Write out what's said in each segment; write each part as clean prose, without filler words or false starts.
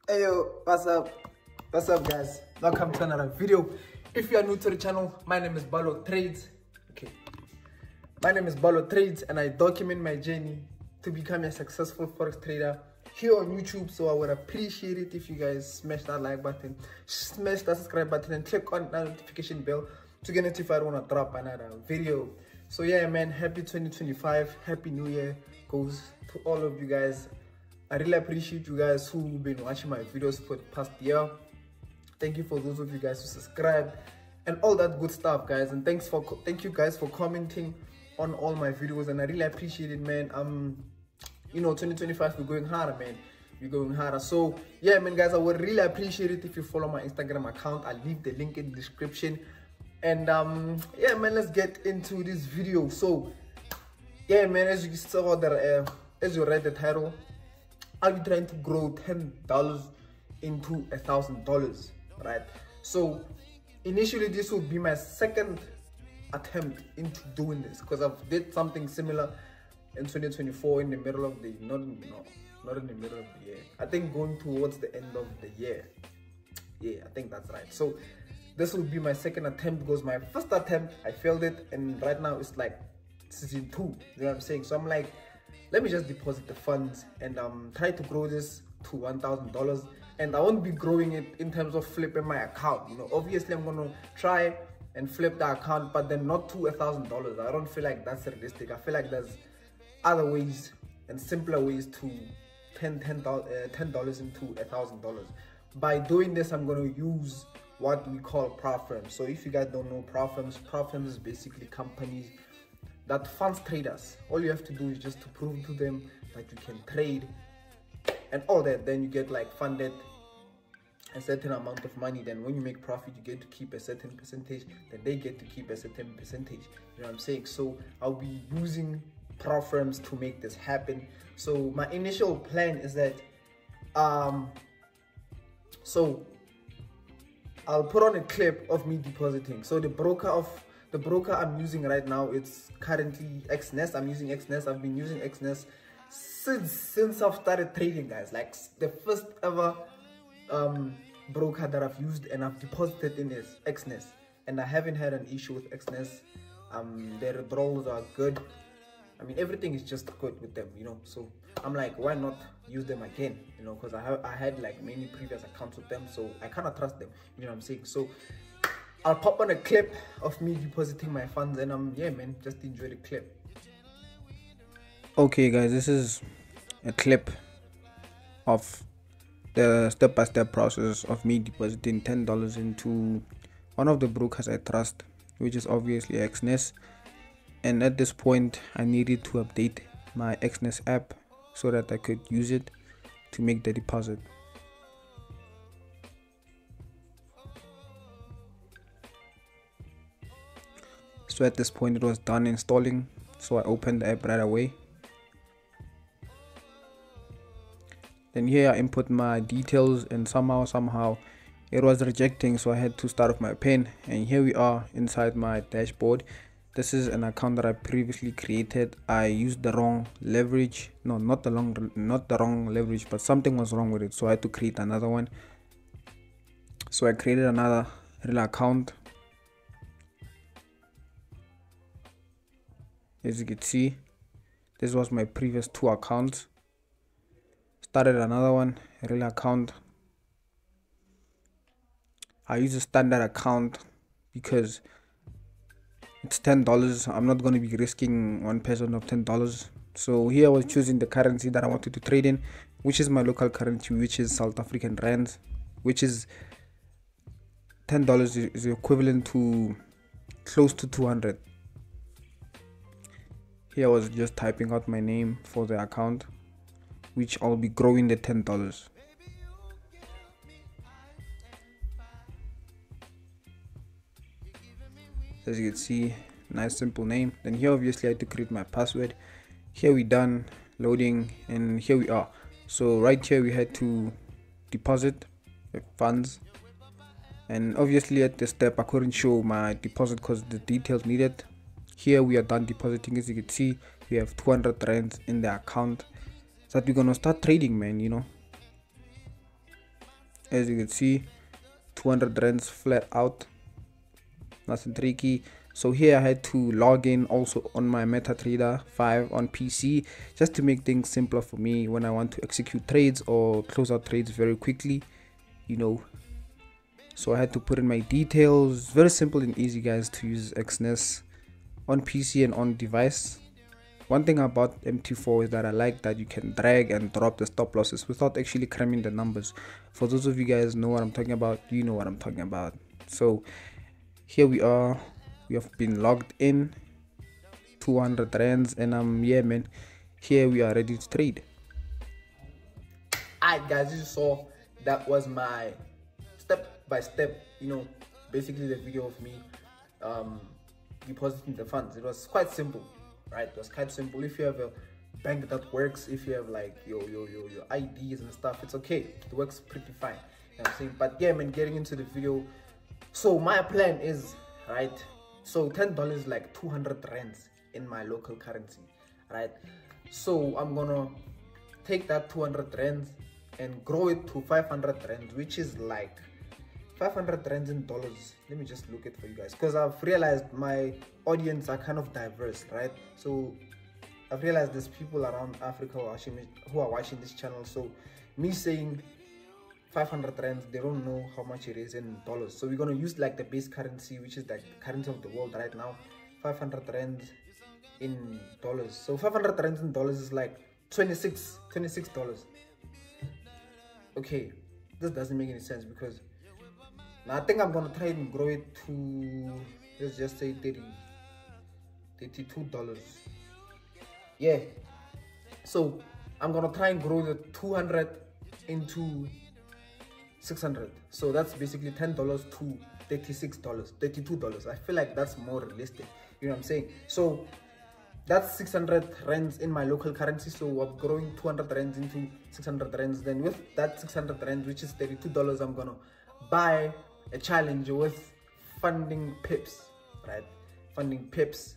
Hey yo, what's up? What's up, guys? Welcome to another video. If you are new to the channel, my name is Ballo.trades. Okay, my name is Ballo.trades, and I document my journey to become a successful forex trader here on YouTube. So I would appreciate it if you guys smash that like button, smash that subscribe button, and click on that notification bell to get notified when I drop another video. So yeah, man, happy 2025, happy new year goes to all of you guys. I really appreciate you guys who've been watching my videos for the past year. Thank you for those of you guys who subscribe and all that good stuff, guys. And thank you guys for commenting on all my videos, and I really appreciate it, man. You know, 2025 we're going harder, man. We're going harder. So yeah, man, guys, I would really appreciate it if you follow my Instagram account. I'll leave the link in the description. And yeah, man, let's get into this video. So yeah, man, as you saw that, as you read the title, I'll be trying to grow $10 into $1,000, right? So initially this would be my second attempt into doing this, because I've did something similar in 2024 in the middle of the not in the middle of the year. I think going towards the end of the year. Yeah, I think that's right. So this will be my second attempt, because my first attempt I failed it, and right now it's like season 2. You know what I'm saying? So I'm like, let me just deposit the funds and try to grow this to $1,000. And I won't be growing it in terms of flipping my account. You know, obviously I'm gonna try and flip the account, but then not to $1,000. I don't feel like that's realistic. I feel like there's other ways and simpler ways to turn $10 into $1,000. By doing this, I'm gonna use what we call prop firms. So if you guys don't know prop firms is basically companies that funds traders. All you have to do is just to prove to them that you can trade and all that. Then you get like funded a certain amount of money. Then when you make profit, you get to keep a certain percentage. Then they get to keep a certain percentage. You know what I'm saying? So I'll be using prop firms to make this happen. So my initial plan is that so I'll put on a clip of me depositing. So the broker I'm using right now, it's currently XNES. I'm using XNES. I've been using XNES since I've started trading, guys. Like the first ever broker that I've used and I've deposited in is XNES, and I haven't had an issue with XNES. Their withdrawals are good. I mean, everything is just good with them, you know. So I'm like, why not use them again, you know, because I had like many previous accounts with them, so I kind of trust them, you know what I'm saying. So I'll pop on a clip of me depositing my funds, and yeah, man, just enjoy the clip. Okay guys, this is a clip of the step-by-step process of me depositing $10 into one of the brokers I trust, which is obviously XNES. And at this point I needed to update my XNES app so that I could use it to make the deposit. So at this point it was done installing, so I opened the app right away. Then here I input my details, and somehow it was rejecting, so I had to start with my pen. And here we are inside my dashboard. This is an account that I previously created. I used the wrong leverage. No, not the wrong leverage, but something was wrong with it, so I had to create another one. So I created another real account. As you can see, this was my previous 2 accounts. Started another one, a real account. I use a standard account because it's $10. I'm not going to be risking $1 of $10. So here I was choosing the currency that I wanted to trade in, which is my local currency, which is South African rands, which is $10 is equivalent to close to 200. Here I was just typing out my name for the account, which I'll be growing the $10. As you can see, nice simple name. Then here obviously I had to create my password. Here we done loading, and here we are. So right here we had to deposit the funds, and obviously at this step I couldn't show my deposit because the details needed. Here we are done depositing. As you can see, we have 200 rands in the account, so that we're gonna start trading, man, you know. as you can see, 200 rands flat out, nothing tricky. So here I had to log in also on my MetaTrader 5 on PC, just to make things simpler for me when I want to execute trades or close out trades very quickly, you know. So I had to put in my details. Very simple and easy, guys, to use XNES on PC and on device. One thing about MT4 is that I like that you can drag and drop the stop losses without actually cramming the numbers. For those of you guys know what I'm talking about, you know what I'm talking about. So here we are, we have been logged in, 200 rands, and yeah man, here we are ready to trade. Alright guys, you saw that was my step by step, you know, basically the video of me depositing the funds. It was quite simple, right? It was quite simple. If you have a bank that works, if you have like your IDs and stuff, it's okay, it works pretty fine, you know what I'm saying? But yeah man, getting into the video, so my plan is, right, so $10 is like 200 rands in my local currency, right? So I'm gonna take that 200 rands and grow it to 500 rands, which is like 500 rands in dollars. Let me just look it for you guys, because I've realized my audience are kind of diverse, right? So I've realized there's people around Africa who are watching this channel. So me saying 500 rands, they don't know how much it is in dollars. So we're gonna use like the base currency, which is like the currency of the world right now. 500 rands in dollars. So 500 rands in dollars is like $26. Okay, this doesn't make any sense, because now I think I'm gonna try and grow it to, let's just say $32. Yeah, so I'm gonna try and grow the 200 into 600. So that's basically $10 to $36, $32. I feel like that's more realistic, you know what I'm saying? So that's 600 rands in my local currency. So I'm growing 200 rands into 600 rands. Then with that 600 rands, which is $32, I'm gonna buy a challenge with funding pips, right? Funding pips.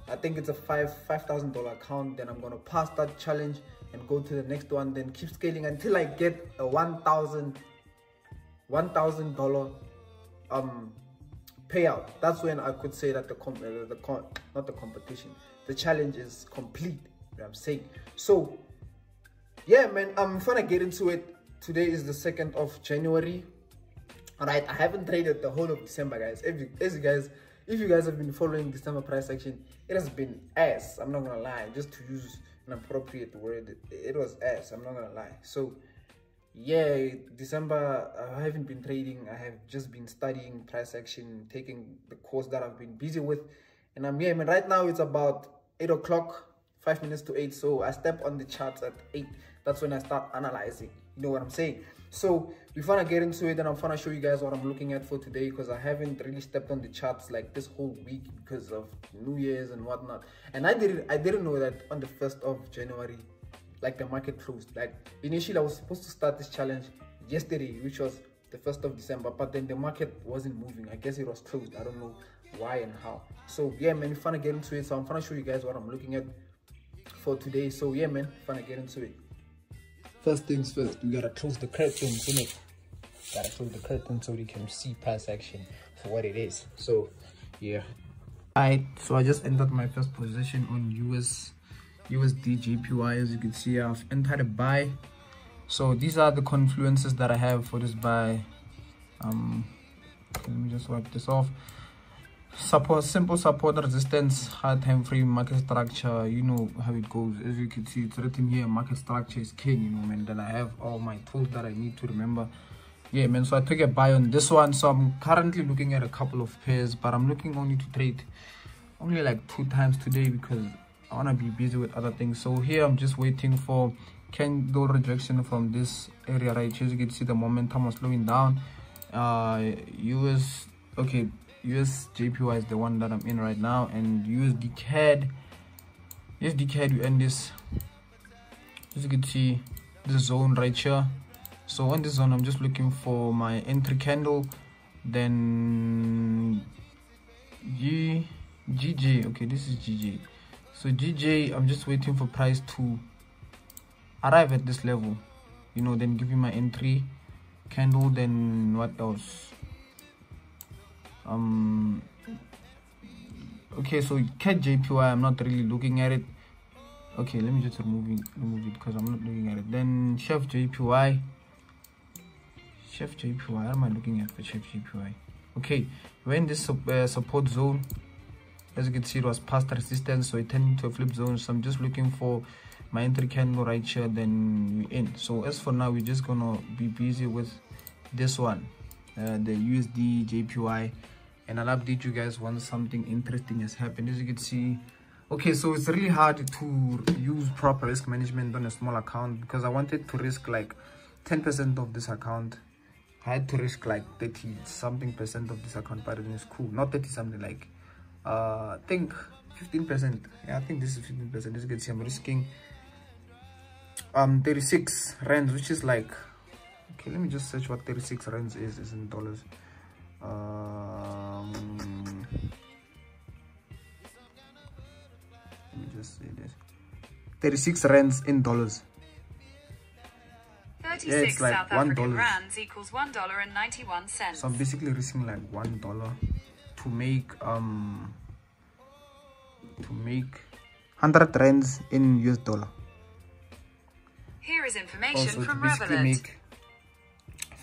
I think it's a $5,000 account. Then I'm gonna pass that challenge and go to the next one, then keep scaling until I get a $1,000 payout. That's when I could say that the challenge is complete, you know what I'm saying? So yeah man, I'm gonna get into it. Today is the 2nd of January. Alright, I haven't traded the whole of December, guys. If you guys have been following December price action, it has been ass. I'm not gonna lie, just to use an appropriate word, it was ass. I'm not gonna lie. So yeah, December I haven't been trading. I have just been studying price action, taking the course that I've been busy with, and I'm here. I mean, right now it's about 8 o'clock, 5 minutes to 8. So I step on the charts at 8. That's when I start analyzing, you know what I'm saying? So we're gonna get into it, and I'm gonna show you guys what I'm looking at for today, because I haven't really stepped on the charts like this whole week because of New Year's and whatnot. And I didn't know that on the 1st of January, like, the market closed. Like, initially I was supposed to start this challenge yesterday, which was the 1st of December, but then the market wasn't moving. I guess it was closed. I don't know why and how. So yeah man, we're gonna get into it. So I'm gonna show you guys what I'm looking at for today. So yeah man, we're gonna get into it. First things first, we gotta close the curtain, isn't it? Gotta close the curtain so we can see price action for what it is. So yeah. Alright, so I just entered my first position on USD JPY. As you can see, I've entered a buy. So these are the confluences that I have for this buy. Let me just wipe this off. Support, simple support, resistance, high time frame, market structure. You know how it goes. As you can see, it's written here, market structure is king, you know, man. Then I have all my tools that I need to remember. Yeah man, so I took a buy on this one. So I'm currently looking at a couple of pairs, but I'm looking only to trade only like 2 times today, because I want to be busy with other things. So here I'm just waiting for candle rejection from this area right here. As you can see, the momentum was slowing down. US JPY is the one that I'm in right now, and USD CAD, we end this, as you can see, this zone right here. So on this zone, I'm just looking for my entry candle. Then GJ, okay, this is GJ. So GJ, I'm just waiting for price to arrive at this level, you know, then give me my entry. candle. Then what else? Okay, so cat JPY, I'm not really looking at it. Okay, let me just remove it because I'm not looking at it. Then Chef JPY, what am I looking at for Chef JPY? Okay, we're in this support zone. As you can see, it was past resistance, so it turned into a flip zone. So I'm just looking for my entry candle right here, then we're in. So as for now, we're just gonna be busy with this one, the USD JPY, and I'll update you guys once something interesting has happened. As you can see, okay, so it's really hard to use proper risk management on a small account, because I wanted to risk like 10% of this account. I had to risk like 30 something percent of this account, but it's cool. Not 30 something, like I think 15%. Yeah, I think this is 15%. As you can see, I'm risking 36 rands, which is like, okay, let me just search what 36 rands is in dollars. Let me just say this: 36 rands in dollars. 36 yeah, it's like South African rands equals $1.91. So I'm basically risking like $1 to make 100 rands in US dollar. Here is information also from to basically Revolut. make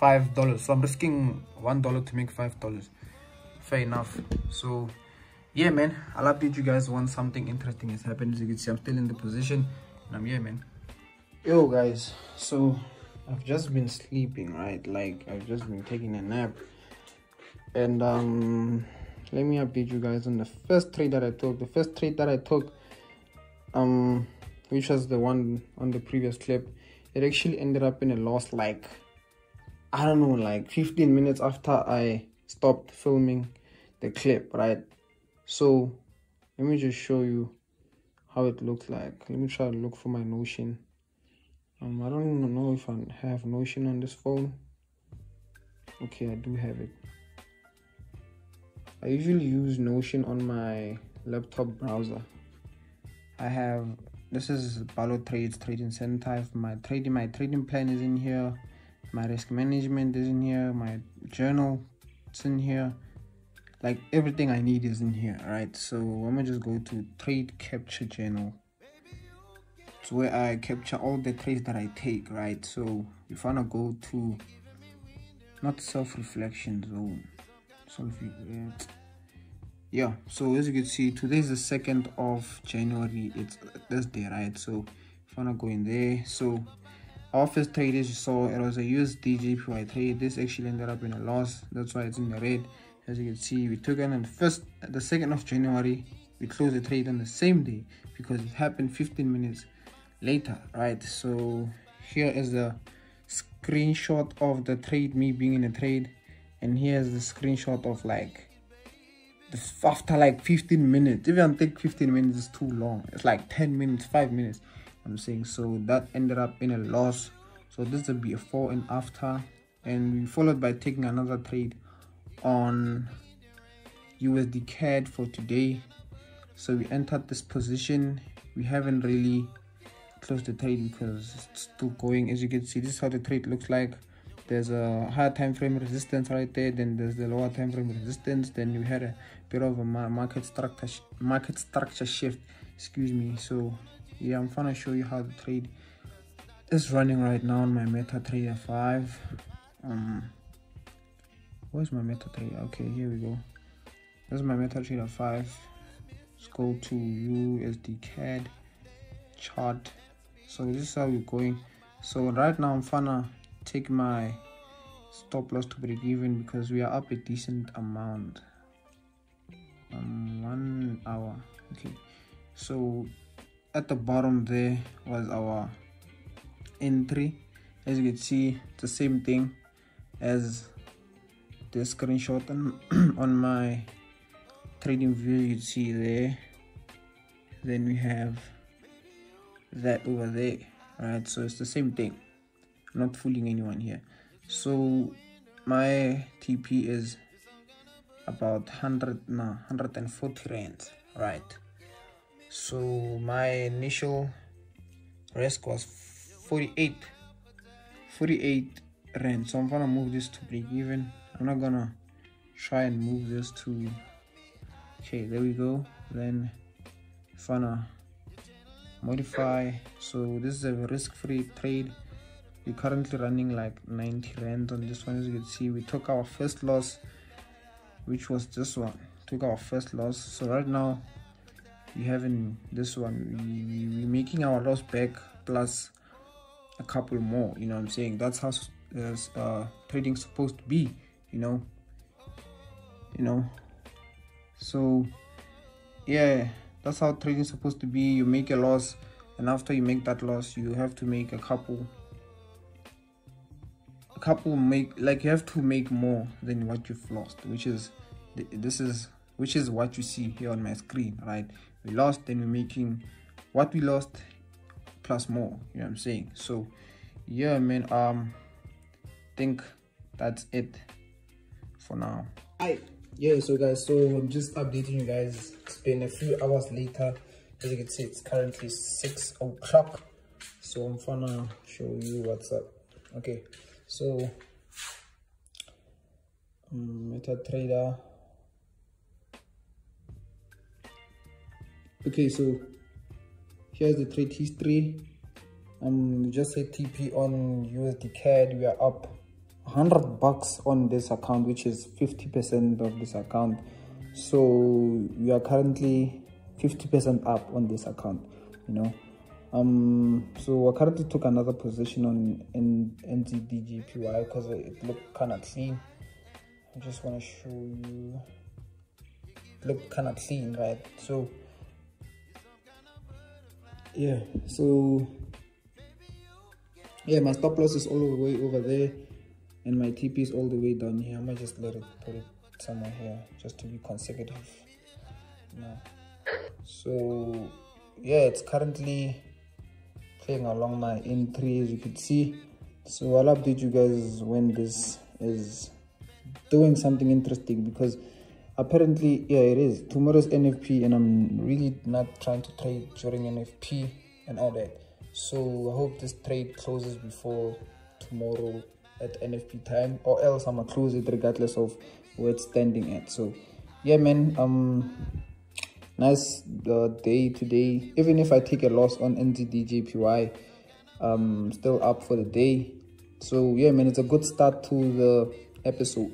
$5. So I'm risking $1 to make $5. Fair enough. So yeah, man, I'll update you guys once something interesting has happened. As you can see, I'm still in the position and I'm here, man. Yo guys, so I've just been sleeping, right? Like I've just been taking a nap, and let me update you guys on the first trade that I took. The first trade that I took, which was the one on the previous clip, it actually ended up in a loss, like I don't know, like 15 minutes after I stopped filming the clip, right? So let me just show you how it looks like. Let me try to look for my Notion. I don't even know if I have Notion on this phone. Okay, I do have it. I usually use Notion on my laptop browser. I have, this is Ballo.trades trading center. My trading plan is in here. My risk management is in here. My journal, it's in here. Like everything I need is in here, right? So I'm gonna just go to trade capture journal. It's where I capture all the trades that I take, right? So if I wanna go to, not self-reflection zone, yeah, so as you can see, today is the 2nd of January. It's Thursday, right? So if I wanna go in there, so our first trade, as you saw, it was a USD JPY trade. This actually ended up in a loss. That's why it's in the red. As you can see, we took it on the 2nd of January. We closed the trade on the same day because it happened 15 minutes later, right? So here is the screenshot of the trade, me being in a trade, and here's the screenshot of like after like 15 minutes. If you think 15 minutes is too long, it's like 10 minutes, 5 minutes, I'm saying. So that ended up in a loss. So this will be a before and after, and we followed by taking another trade on USD CAD for today. So we entered this position. We haven't really closed the trade because it's still going. As you can see, this is how the trade looks like. There's a higher time frame resistance right there, then there's the lower time frame resistance, then we had a bit of a market structure shift, excuse me. So yeah, I'm trying to show you how the trade is running right now on my MetaTrader 5. Where's my MetaTrader? Okay, here we go. This is my MetaTrader 5. Let's go to USD CAD chart. So this is how we're going. So right now I'm gonna take my stop loss to break even because we are up a decent amount. 1 hour. Okay, so at the bottom there was our entry. As you can see, it's the same thing as the screenshot on my trading view. You can see there. Then we have that over there, right? So it's the same thing. I'm not fooling anyone here. So my TP is about 140 rands, right? So my initial risk was 48 rand. So I'm gonna move this to break even. I'm not gonna try and move this to, okay, there we go. Then if I wanna modify, so this is a risk-free trade. We're currently running like 90 rand on this one. As you can see, we took our first loss, which was this one. Took our first loss. So right now we having this one, we're making our loss back plus a couple more, you know what I'm saying? That's how trading supposed to be, you know. So yeah, that's how trading is supposed to be. You make a loss, and after you make that loss, you have to make you have to make more than what you've lost, which is what you see here on my screen, right? We lost, then we're making what we lost plus more, you know what I'm saying? So yeah, man, think that's it for now. Yeah, so guys, so I'm just updating you guys. It's been a few hours later. As you can see, it's currently 6 o'clock. So I'm gonna show you what's up. Okay, so MetaTrader. Okay, so here's the trade history. Just say TP on USD CAD. We are up $100 on this account, which is 50% of this account. So we are currently 50% up on this account, you know. So I currently took another position on NZDJPY because it looked kind of clean. I just want to show you, it looked kind of clean, right? So yeah, so yeah, my stop loss is all the way over there, and my TP is all the way down here. I might just put it somewhere here just to be consecutive. So yeah, it's currently playing along my N3, as you can see. So I'll update you guys when this is doing something interesting, because apparently, yeah, it is. Tomorrow's NFP, and I'm really not trying to trade during NFP and all that. So I hope this trade closes before tomorrow at NFP time, or else I'm gonna close it regardless of where it's standing at. So yeah, man, nice day today. Even if I take a loss on NZDJPY, still up for the day. So yeah, man, it's a good start to the episode.